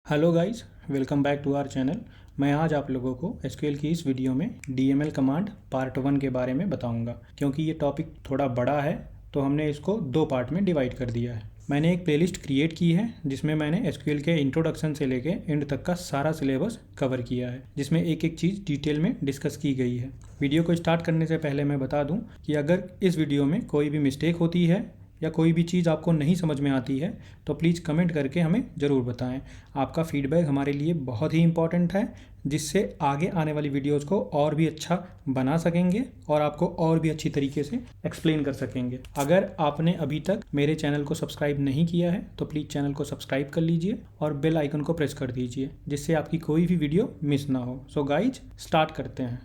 Hello guys, welcome back to our channel. मैं आज आप लोगों को एसक्यूएल की इस वीडियो में डीएमएल कमांड पार्ट 1 के बारे में बताऊंगा। क्योंकि ये टॉपिक थोड़ा बड़ा है तो हमने इसको दो पार्ट में डिवाइड कर दिया है। मैंने एक प्लेलिस्ट क्रिएट की है जिसमें मैंने एसक्यूएल के इंट्रोडक्शन से लेके एंड तक का सारा सिलेबस कवर किया है, जिसमें एक एक चीज़ डिटेल में डिस्कस की गई है। वीडियो को स्टार्ट करने से पहले मैं बता दूं कि अगर इस वीडियो में कोई भी मिस्टेक होती है या कोई भी चीज़ आपको नहीं समझ में आती है तो प्लीज़ कमेंट करके हमें ज़रूर बताएं। आपका फीडबैक हमारे लिए बहुत ही इम्पॉर्टेंट है, जिससे आगे आने वाली वीडियोस को और भी अच्छा बना सकेंगे और आपको और भी अच्छी तरीके से एक्सप्लेन कर सकेंगे। अगर आपने अभी तक मेरे चैनल को सब्सक्राइब नहीं किया है तो प्लीज़ चैनल को सब्सक्राइब कर लीजिए और बेल आइकन को प्रेस कर दीजिए, जिससे आपकी कोई भी वीडियो मिस ना हो। सो गाइज, स्टार्ट करते हैं।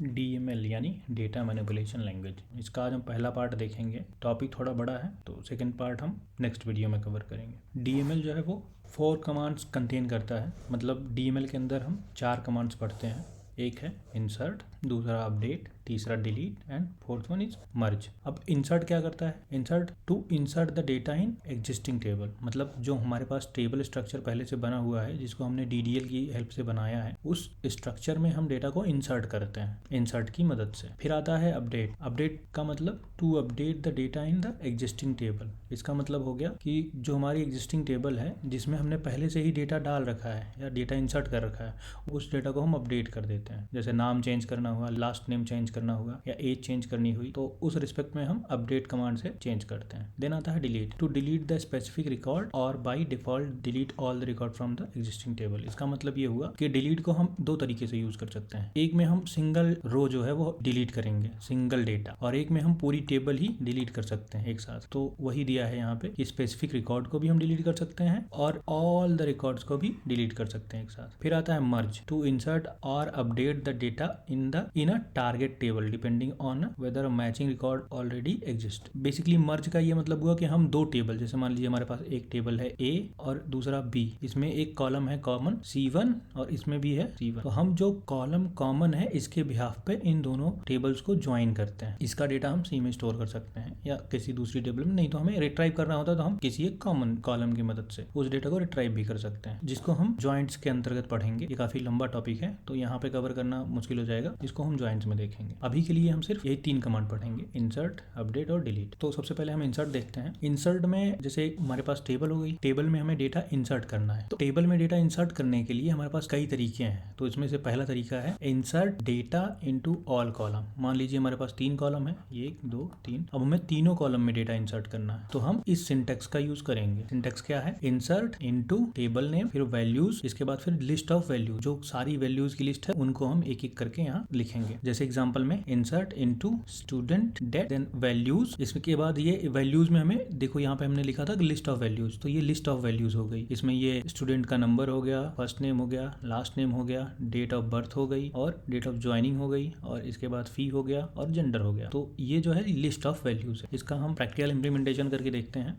DML यानी डेटा मैनिपुलेशन लैंग्वेज, इसका आज हम पहला पार्ट देखेंगे। टॉपिक थोड़ा बड़ा है तो सेकंड पार्ट हम नेक्स्ट वीडियो में कवर करेंगे। DML जो है वो 4 कमांड्स कंटेन करता है। मतलब DML के अंदर हम 4 कमांड्स पढ़ते हैं। एक है इंसर्ट, दूसरा अपडेट, तीसरा delete and fourth one is merge. अब इंसर्ट क्या करता है? Insert to insert the data in existing table. मतलब जो हमारे पास टेबल स्ट्रक्चर पहले से बना हुआ है, जिसको हमने DDL की हेल्प से बनाया है, उस स्ट्रक्चर में हम डेटा को इंसर्ट करते हैं इंसर्ट की मदद से। फिर आता है अपडेट। अपडेट का मतलब to update the data in the existing table. इसका मतलब हो गया कि जो हमारी एग्जिस्टिंग टेबल है, जिसमें हमने पहले से ही डेटा डाल रखा है या डेटा इंसर्ट कर रखा है, उस डेटा को हम अपडेट कर देते हैं। जैसे नाम चेंज करना हुआ, लास्ट नेम चेंज करना हुआ या एज चेंज करनी हुई, तो उस रिस्पेक्ट में हम अपडेट कमांड से चेंज करते हैं। देन आता है delete. To delete the specific record और by default delete all the record from the existing table. इसका मतलब ये हुआ कि डिलीट को हम दो तरीके से यूज कर सकते हैं। एक में हम सिंगल रो जो है वो डिलीट करेंगे, सिंगल डेटा, और एक में हम पूरी टेबल ही डिलीट कर सकते हैं एक साथ। तो वही दिया है यहाँ पे कि स्पेसिफिक रिकॉर्ड को भी हम डिलीट कर सकते हैं और ऑल द रिकॉर्ड्स को भी डिलीट कर सकते हैं एक साथ। फिर आता है मर्ज। टू इंसर्ट और update the data in a target table depending on whether a matching record already exist. Basically merge का ये मतलब हुआ कि हम दो टेबल, जैसे मान लीजिए हमारे पास एक टेबल है A और दूसरा B, इसमें एक कॉलम है कॉमन C1 और इसमें भी है C1, तो हम जो कॉलम कॉमन है इसके बिहाफ पे इन दोनों टेबल्स को ज्वाइन करते हैं। इसका डेटा हम C में स्टोर कर सकते हैं या किसी दूसरी टेबल में। नहीं तो हमें रिट्राइव करना होता है तो हम किसी एक कॉमन कॉलम की मदद से उस डेटा को रिट्राइव भी कर सकते हैं, जिसको हम ज्वाइंट्स के अंतर्गत पढ़ेंगे। ये काफी लंबा टॉपिक है तो यहाँ पे कवर करना मुश्किल हो जाएगा, इसको हम ज्वाइंट्स में देखेंगे। अभी के लिए हम सिर्फ यही 3 कमांड पढ़ेंगे, इंसर्ट, अपडेट और डिलीट। तो सबसे पहले हम इंसर्ट देखते हैं। इंसर्ट में जैसे हमारे पास टेबल हो गई, टेबल में हमें डेटा इंसर्ट करना है। तो टेबल में डेटा इंसर्ट करने के लिए हमारे पास कई तरीके हैं। तो इसमें से पहला तरीका है insert data into all column. मान लीजिए हमारे पास 3 कॉलम है, 1 2 3। अब हमें तीनों कॉलम में डेटा इंसर्ट करना है, तो हम इस सिंटेक्स का यूज करेंगे। सिंटेक्स क्या है? इंसर्ट इनटू टेबल नेम, फिर वैल्यूज, इसके बाद फिर लिस्ट ऑफ वैल्यू। जो सारी वैल्यूज की लिस्ट है उनको हम एक एक करके यहाँ लिखेंगे। जैसे एग्जांपल में insert into student date, then values. इसके बाद ये वैल्यूज में हमें देखो यहाँ पे हमने लिखा था लिस्ट ऑफ वैल्यूज, तो ये लिस्ट ऑफ वैल्यूज हो गई। इसमें ये स्टूडेंट का नंबर हो गया, फर्स्ट नेम हो गया, लास्ट नेम हो गया, डेट ऑफ बर्थ हो गई और डेट ऑफ ज्वाइनिंग हो गई, और इसके बाद फी हो गया और जेंडर हो गया। तो ये जो है लिस्ट ऑफ वैल्यूज है। इसका हम प्रैक्टिकल इम्प्लीमेंटेशन करके देखते हैं।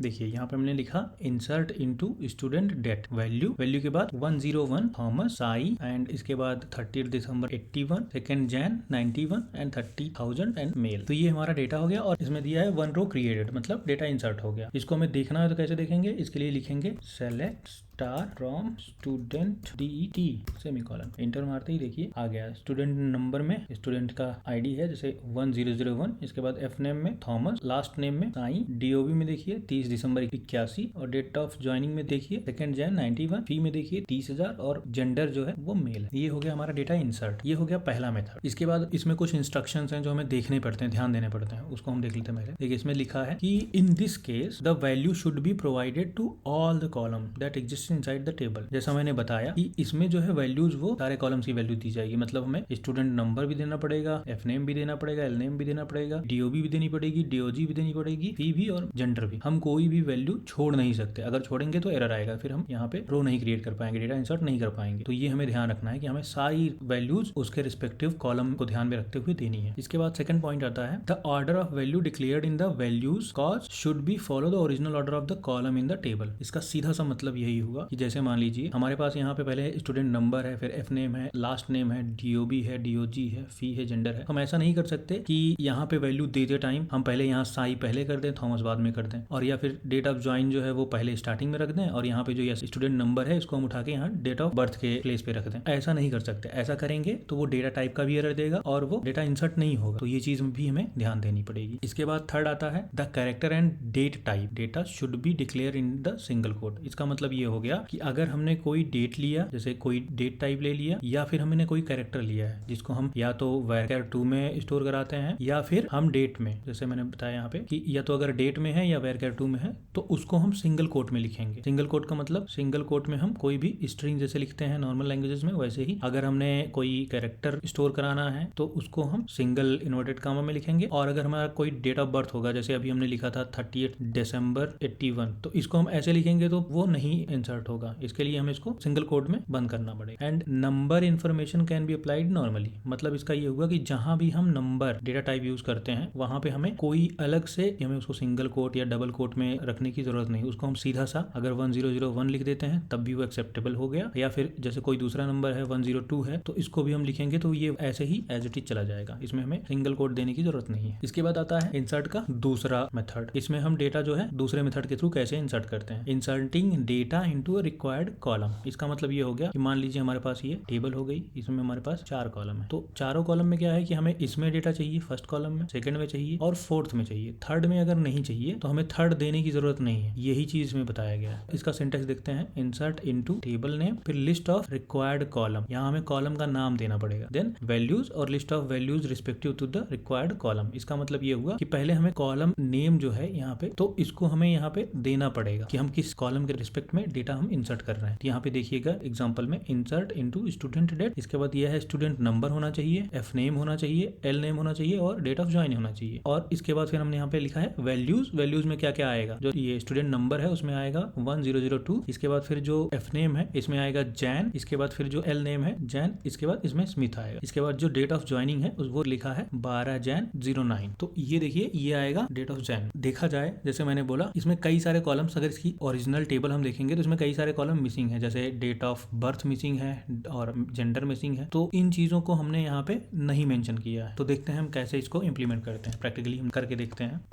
देखिए यहाँ पे हमने लिखा insert into student date, value के बाद 101 थॉमस साई, एंड इसके बाद 30 दिसंबर 81, 2 जैन 91 एंड 30,000 एंड मेल। तो ये हमारा डेटा हो गया और इसमें दिया है 1 रो क्रिएटेड, मतलब डेटा इंसर्ट हो गया। इसको हमें देखना है तो कैसे देखेंगे? इसके लिए लिखेंगे select star from student DET semicolon, inter मारते ही देखिए आ गया। स्टूडेंट नंबर में स्टूडेंट का ID है जैसे 1001, इसके बाद F नेम में थॉमस, लास्ट नेम में साई, DOB में देखिए 30 दिसंबर 81 और डेट ऑफ ज्वाइनिंग में देखिए 2 जैन 91, फी में देखिए 30,000 और जेंडर जो है वो मेल है। ये हो गया हमारा डेटा इंसर्ट। ये हो गया पहला मेथड। इसके बाद इसमें कुछ इंस्ट्रक्शंस हैं जो हमें देखने पड़ते हैं, ध्यान देने पड़ते हैं, उसको हम देख लेते हैं। पहले देखिए इसमें लिखा है कि in this case the value should be provided to all the column that exist inside the table. जैसा मैंने बताया कि इसमें जो है वैल्यूज वो सारे कॉलम्स की वैल्यू दी जाएगी। मतलब हमें स्टूडेंट नंबर भी देना पड़ेगा, F नेम भी देना पड़ेगा, L नेम भी देना पड़ेगा, DOB भी देनी पड़ेगी, DOG भी देनी पड़ेगी, फी भी और जेंडर भी। हम कोई भी वैल्यू छोड़ नहीं सकते। अगर छोड़ेंगे तो एरर आएगा, फिर हम यहाँ पे रो नहीं क्रिएट कर पाएंगे, डेटा इंसर्ट नहीं कर पाएंगे। तो ये हमें ध्यान रखना है कि हमें सारी वैल्यूज उसके रिस्पेक्टिव कॉलम को ध्यान में रखते हुए देनी है। इसके बाद सेकंड पॉइंट आता है the order of value declared in the values cause should be follow the original order of the column in the table. इसका सीधा सा मतलब यही हुआ होगा कि जैसे मान लीजिए हमारे पास यहाँ पे पहले स्टूडेंट नंबर है, फिर एफ नेम है, लास्ट नेम है, डीओबी है, डीओजी है, फी है, जेंडर है। हम ऐसा नहीं कर सकते कि यहाँ पे वैल्यू देते टाइम हम पहले यहाँ साई पहले कर दें, थॉमस बाद में कर दें, और या फिर डेट ऑफ ज्वाइन जो है वो पहले स्टार्टिंग में रख दें और यहाँ पे जो स्टूडेंट नंबर है इसको हम उठा के यहाँ डेट ऑफ बर्थ के प्लेस पे रख दें। ऐसा नहीं कर सकते। ऐसा करेंगे तो वो डेटा टाइप का भी एरर देगा और वो डेटा इंसर्ट नहीं होगा। तो ये चीज भी हमें ध्यान देनी पड़ेगी। इसके बाद थर्ड आता है the character and date type data should be declare in the single quote. इसका मतलब ये हो गया कि अगर हमने कोई डेट लिया, जैसे कोई डेट टाइप ले लिया, या फिर हमने कोई कैरेक्टर लिया है जिसको हम या तो var 2 में स्टोर कराते हैं या फिर हम डेट में, जैसे मैंने बताया यहाँ पे कि या तो अगर डेट में है या var 2 में है तो उसको हम सिंगल कोट में लिखेंगे। सिंगल कोट का मतलब सिंगल कोट में हम कोई भी स्ट्रिंग जैसे लिखते हैं नॉर्मल लैंग्वेजेस में, वैसे ही अगर हमने कोई कैरेक्टर स्टोर कराना है तो उसको हम सिंगल इन्वर्टेड कामा में लिखेंगे। और अगर हमारा कोई डेट ऑफ बर्थ होगा, जैसे अभी हमने लिखा था 30 दिसंबर 81, तो इसको हम ऐसे लिखेंगे तो वो नहीं इंसर्ट होगा। इसके लिए हमें इसको सिंगल कोट में बंद करना पड़ेगा। And number information can be applied normally, मतलब इसका ये होगा कि जहां भी हम नंबर डेटा टाइप यूज करते हैं वहां पे हमें कोई अलग से हमें उसको सिंगल कोट या डबल कोट में रखने की जरूरत नहीं। उसको हम सीधा सा अगर 1001 लिख देते हैं तब भी वो एक्सेप्टेबल हो गया, या फिर जैसे कोई दूसरा नंबर है 102 है तो इसको भी हम लिखेंगे तो ये ऐसे ही एज इट इज चला जाएगा। इसमें हमें सिंगल कोट देने की जरूरत नहीं है। इसके बाद आता है इंसर्ट का दूसरा मेथड। इसमें हम डेटा जो है दूसरे मेथड के थ्रू कैसे इंसर्ट करते हैं। Inserting data into a required column. इसका मतलब ये हो गया कि मान लीजिए हमारे पास ये टेबल हो गई, इसमें हमारे पास 4 कॉलम है। तो चारों कॉलम में क्या है कि हमें इसमें डेटा चाहिए, फर्स्ट कॉलम में, सेकंड में चाहिए और फोर्थ में चाहिए। थर्ड में अगर नहीं चाहिए तो हमें थर्ड देने की जरूरत नहीं है। यही चीज में बताया गया है। इसका सिंटेक्स देखते हैं। इंसर्ट इनटू टेबल नेम, फिर लिस्ट ऑफ रिक्वायर्ड कॉलम। यहाँ हमें कॉलम का नाम देना पड़ेगा। देन वैल्यूज और list of values respective to the required column. इसका मतलब ये हुआ कि पहले हमें कॉलम नेम जो है यहाँ पे, तो इसको हमें यहाँ पे देना पड़ेगा कि हम किस कॉलम के रिस्पेक्ट में डेटा हम इंसर्ट कर रहे हैं। तो यहाँ पे देखिएगा एग्जांपल में इंसर्ट इनटू स्टूडेंट डेट, इसके बाद यह है स्टूडेंट नंबर होना चाहिए, एफ नेम होना चाहिए, एल नेम होना चाहिए और डेट ऑफ ज्वाइन होना चाहिए। और इसके बाद फिर हमने यहाँ पे लिखा है वैल्यूज। वैल्यूज में क्या क्या आएगा, जो ये स्टूडेंट नंबर है उसमें आएगा 1002, इसके बाद फिर जो एफ नेम है इसमें आएगा जैन, इसके बाद फिर जो एल नेम है जैन, इसके बाद इसमें स्मिथ आएगा, इसके बाद जो डेट ऑफ ज्वाइनिंग है वो लिखा है 12 जैन 09। तो ये देखिए ये आएगा डेट ऑफ जैन। देखा जाए जैसे मैंने बोला इसमें कई सारे कॉलम्स, अगर इसकी ओरिजिनल टेबल हम देखेंगे तो इसमें कई सारे कॉलम मिसिंग है, जैसे डेट ऑफ बर्थ मिसिंग है और जेंडर मिसिंग है। तो इन चीजों को हमने यहाँ पे नहीं मेंशन किया है। तो देखते हैं हम कैसे इसको इंप्लीमेंट करते हैं, प्रैक्टिकली हम करके देखते हैं।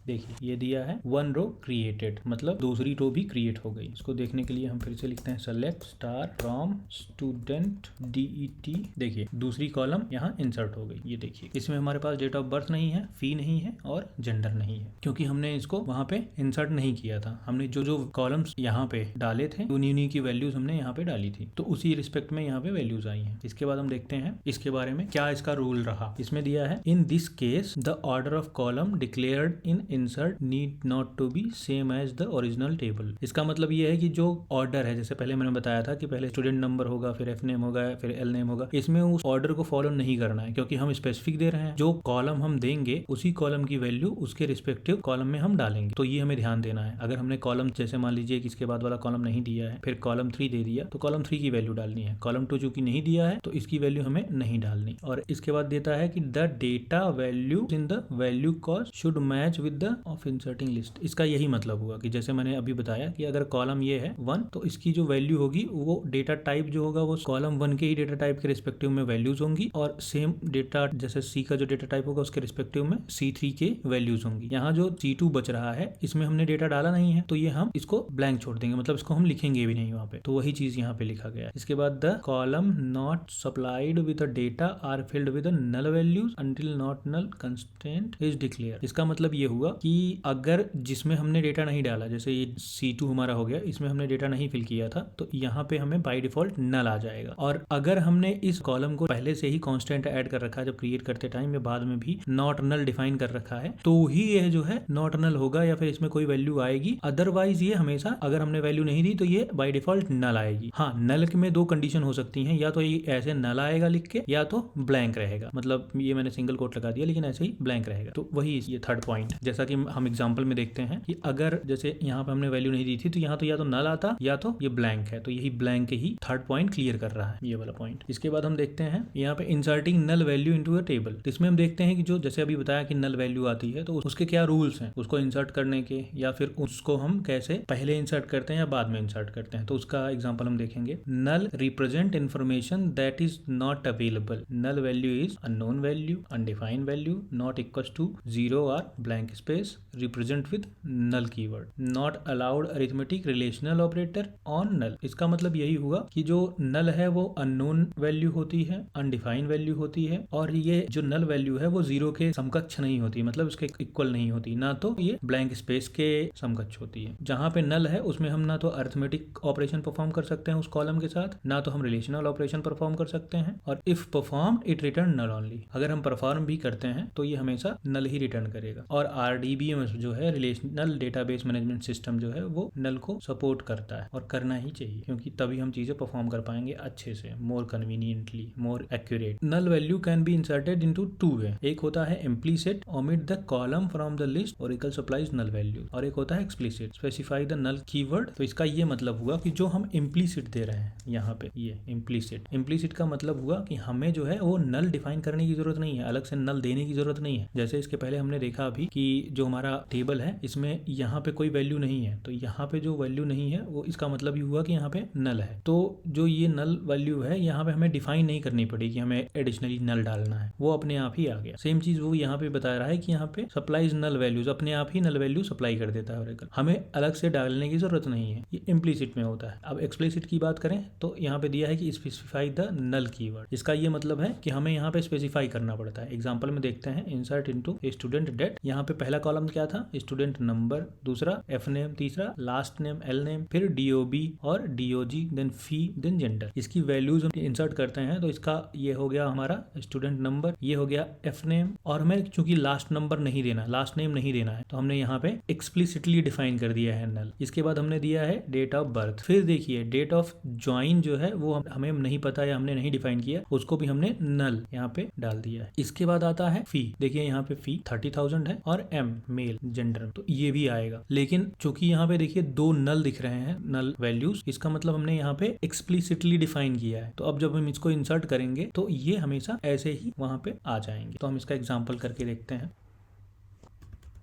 देखिए ये दिया है 1 रो क्रिएटेड, मतलब दूसरी रो भी क्रिएट हो गई। इसको देखने के लिए हम फिर से लिखते हैं select star from student DET। देखिए दूसरी कॉलम यहाँ इंसर्ट हो गई। ये देखिए इसमें हमारे पास डेट ऑफ बर्थ नहीं है, फी नहीं है और जेंडर नहीं है, क्योंकि हमने इसको वहाँ पे इंसर्ट नहीं किया था। हमने जो जो कॉलम्स यहाँ पे डाले थे उन्हीं की वैल्यूज हमने यहाँ पे डाली थी, तो उसी रिस्पेक्ट में यहाँ पे वैल्यूज आई है। इसके बाद हम देखते हैं इसके बारे में क्या इसका रूल रहा। इसमें दिया है in this case the order of column declared in insert need not to be same as the original table. इसका मतलब ये है कि जो ऑर्डर है, जैसे पहले मैंने बताया था कि पहले स्टूडेंट नंबर होगा, फिर एफ नेम होगा, फिर एल नेम होगा, इसमें उस ऑर्डर को फॉलो नहीं करना है, क्योंकि हम स्पेसिफिक दे रहे हैं। जो कॉलम हम देंगे उसी कॉलम की वैल्यू उसके रिस्पेक्टिव कॉलम में हम डालेंगे। तो ये हमें ध्यान देना है। अगर हमने कॉलम, जैसे मान लीजिए कि इसके बाद वाला कॉलम नहीं दिया है, फिर कॉलम 3 दे दिया, तो कॉलम 3 की वैल्यू डालनी है। कॉलम 2 चूंकि नहीं दिया है तो इसकी वैल्यू हमें नहीं डालनी। और इसके बाद देता है कि the data value in the value cost should match with the of inserting list. इसका यही मतलब हुआ कि जैसे मैंने अभी बताया कि अगर कॉलम ये है 1, तो इसकी जो वैल्यू होगी वो डेटा टाइप जो होगा वो कॉलम 1 के ही डेटा टाइप के रिस्पेक्टिव में वैल्यूज होंगी, और सेम डेटा जैसे सी का जो डेटा टाइप होगा उसके रिस्पेक्टिव में C3 के वैल्यूज होंगी। यहाँ जो C2 बच रहा है इसमें हमने डेटा डाला नहीं है, तो ये हम इसको ब्लैंक छोड़ देंगे, मतलब इसको हम लिखेंगे भी नहीं वहाँ पे। तो वही चीज यहाँ पे लिखा गया है। इसके बाद the column not supplied with data are filled with null values until not null constant is declare. इसका मतलब ये हुआ कि अगर जिसमें हमने डेटा नहीं डाला, जैसे ये C2 हमारा हो गया, इसमें हमने डेटा नहीं फिल किया था, तो यहाँ पे हमें बाय डिफॉल्ट नल आ जाएगा। और अगर हमने इस कॉलम को पहले से ही कांस्टेंट ऐड कर रखा है, जब क्रिएट करते टाइम या बाद में भी नॉट नल डिफाइन कर रखा है, तो ही यह जो है नॉट नल होगा या फिर इसमें कोई वैल्यू आएगी। अदरवाइज ये हमेशा, अगर हमने वैल्यू नहीं दी तो ये बाय डिफॉल्ट नल आएगी। हाँ, नल में 2 कंडीशन हो सकती है, या तो ये ऐसे नल आएगा लिख के, या तो ब्लैंक रहेगा। मतलब ये मैंने सिंगल कोट लगा दिया लेकिन ऐसे ही ब्लैंक रहेगा। तो वही ये थर्ड पॉइंट, जैसा जैसा कि हम एग्जांपल में देखते हैं कि अगर जैसे यहाँ पे हमने वैल्यू नहीं दी थी तो यहाँ तो या तो नल आता या तो ये ब्लैंक है, तो यही ब्लैंक ही थर्ड पॉइंट क्लियर कर रहा है, ये वाला पॉइंट। इसके बाद हम देखते हैं यहाँ पे inserting null value into a table. इसमें हम देखते हैं कि जो जैसे अभी बताया कि नल वैल्यू आती है तो उसके क्या रूल्स हैं उसको इंसर्ट करने के, या फिर उसको हम कैसे पहले इंसर्ट करते हैं या बाद में इंसर्ट करते हैं। तो उसका एग्जांपल हम देखेंगे। Null represent information that is not available. Null value is unknown value, undefined value, not equal to 0 और blank space, represent with null keyword, not allowed arithmetic relational operator on null. इसका मतलब यही हुआ कि जो नल है वो अननोन वैल्यू होती है, अनडिफाइंड वैल्यू होती है, और ये जो नल वैल्यू है वो 0 के समकक्ष नहीं होती, मतलब उसके इक्वल नहीं होती, ना तो ये ब्लैंक स्पेस के समकक्ष होती है। जहां पे नल है उसमें हम ना तो अरिथमेटिक ऑपरेशन परफॉर्म कर सकते हैं उस कॉलम के साथ, ना तो हम रिलेशनल ऑपरेशन परफॉर्म कर सकते हैं, और if perform it return null only. अगर हम परफॉर्म भी करते हैं तो ये हमेशा नल ही रिटर्न करेगा। और RDBMS जो है रिलेशनल डेटाबेस मैनेजमेंट सिस्टम जो है वो नल को सपोर्ट करता है, और करना ही चाहिए, क्योंकि तभी हम चीजें परफॉर्म कर पाएंगे अच्छे से, more conveniently, more accurate. Null value can be inserted into 2 way. एक होता है implicit, omit the column from the list, Oracle supplies null value, और एक होता है explicit, specify the null keyword. तो इसका ये मतलब हुआ कि जो हम इम्प्लीसिट दे रहे हैं यहाँ पे, ये इम्प्लीसिट का मतलब हुआ कि हमें जो है वो नल डिफाइन करने की जरूरत नहीं है, अलग से नल देने की जरूरत नहीं है। जैसे इसके पहले हमने देखा अभी कि जो हमारा टेबल है इसमें यहाँ पे कोई वैल्यू नहीं है, तो यहाँ पे जो वैल्यू नहीं है वो इसका मतलब ही हुआ कि यहाँ पे नल है। तो जो ये नल वैल्यू है यहाँ पे हमें डिफाइन नहीं करनी पड़ेगी, हमें एडिशनली नल डालना है, वो अपने आप ही आ गया। सेम चीज वो यहाँ पे बता रहा है कि यहाँ पे सप्लाइज नल वैल्यूज, अपने आप ही नल वैल्यू सप्लाई कर देता है ओरेकल, हमें अलग से डालने की जरूरत नहीं है। ये इम्प्लीसिट में होता है। अब एक्सप्लिसिट की बात करें तो यहाँ पे दिया है कि स्पेसिफाई द नल कीवर्ड। इसका ये मतलब है कि हमें यहाँ पे स्पेसिफाई करना पड़ता है। एग्जांपल में देखते हैं, इंसर्ट इनटू स्टूडेंट डेट। यहाँ पे पहला कॉलम क्या था, स्टूडेंट नंबर, दूसरा एफ नेम, तीसरा लास्ट नेम एल नेम, फिर DOB और DOG, देन फी, देन जेंडर। इसकी वैल्यूज हम इंसर्ट करते हैं तो इसका ये हो गया हमारा स्टूडेंट नंबर, ये हो गया एफ नेम, और हमें चूंकि लास्ट नंबर नहीं देना, लास्ट नेम नहीं देना है, तो हमने यहाँ पे एक्सप्लिसिटली डिफाइन कर दिया है नल। इसके बाद हमने दिया है डेट ऑफ बर्थ। फिर देखिए डेट ऑफ ज्वाइन जो है वो हमें नहीं पता या हमने नहीं डिफाइन किया, उसको भी हमने नल यहाँ पे डाल दिया है। इसके बाद आता है फी। देखिए यहाँ पे फी 30,000 है, और एम मेल जेंडर, तो ये भी आएगा। लेकिन चूंकि यहाँ पे देखिए 2 नल दिख रहे हैं, नल वैल्यूज, इसका मतलब हमने यहाँ पे एक्सप्लिसिटली डिफाइन किया है। तो अब जब हम इसको इंसर्ट करेंगे तो ये हमेशा ऐसे ही वहां पे आ जाएंगे। तो हम इसका एग्जांपल करके देखते हैं।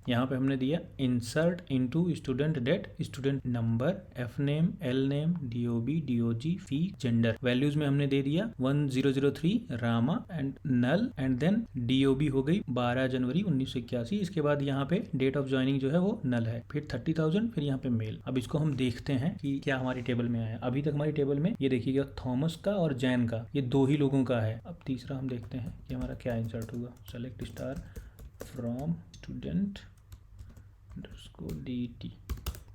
यहाँ पे हमने दिया insert into student date, student number, F name, L name, DOB, DOG, fee, gender. Values में हमने दे दिया 1003 Rama and null, and then DOB हो गई 12 जनवरी 1981। इसके बाद यहाँ पे डेट ऑफ ज्वाइनिंग जो है वो नल है, फिर 30,000, फिर यहाँ पे मेल। अब इसको हम देखते हैं कि क्या हमारी टेबल में आया। अभी तक हमारी टेबल में ये देखिएगा थॉमस का और जैन का, ये 2 ही लोगों का है। अब तीसरा हम देखते हैं कि हमारा क्या इंसर्ट हुआ। Select star from student DT।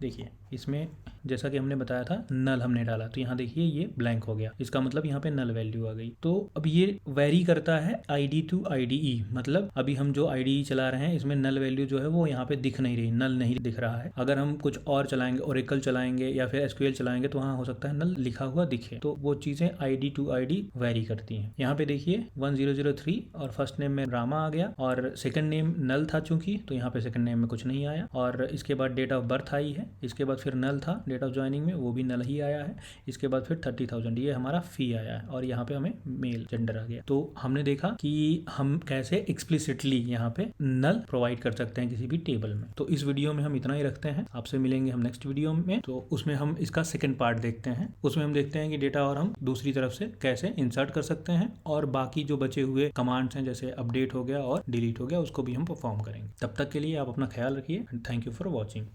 देखिए इसमें जैसा कि हमने बताया था नल हमने डाला, तो यहाँ देखिए ये ब्लैंक हो गया, इसका मतलब यहाँ पे नल वैल्यू आ गई। तो अब ये वेरी करता है ID टू IDE, मतलब अभी हम जो IDE चला रहे हैं इसमें नल वैल्यू जो है वो यहाँ पे दिख नहीं रही, नल नहीं दिख रहा है। अगर हम कुछ और चलाएंगे, ओरेकल चलाएंगे या फिर SQL चलाएंगे, तो वहाँ हो सकता है नल लिखा हुआ दिखे। तो वो चीजें ID टू ID वेरी करती हैं। यहाँ पे देखिए 1003 और फर्स्ट नेम में रामा आ गया, और सेकंड नेम नल था चूंकि, तो यहाँ पे सेकंड नेम में कुछ नहीं आया। और इसके बाद डेट ऑफ बर्थ आई है, इसके बाद फिर नल था डेट ऑफ ज्वाइनिंग में, वो भी नल ही आया है। इसके बाद फिर 30,000, ये हमारा फी आया है, और यहाँ पे हमें मेल जेंडर आ गया। तो हमने देखा कि हम कैसे एक्सप्लिसिटली यहाँ पे नल प्रोवाइड कर सकते हैं किसी भी टेबल में। तो इस वीडियो में हम इतना ही रखते हैं, आपसे मिलेंगे हम नेक्स्ट वीडियो में। तो उसमें हम इसका सेकंड पार्ट देखते हैं, उसमें हम देखते हैं कि डेटा और हम दूसरी तरफ से कैसे इंसर्ट कर सकते हैं, और बाकी जो बचे हुए कमांड्स हैं जैसे अपडेट हो गया और डिलीट हो गया, उसको भी हम परफॉर्म करेंगे। तब तक के लिए आप अपना ख्याल रखिए। Thank you for watching.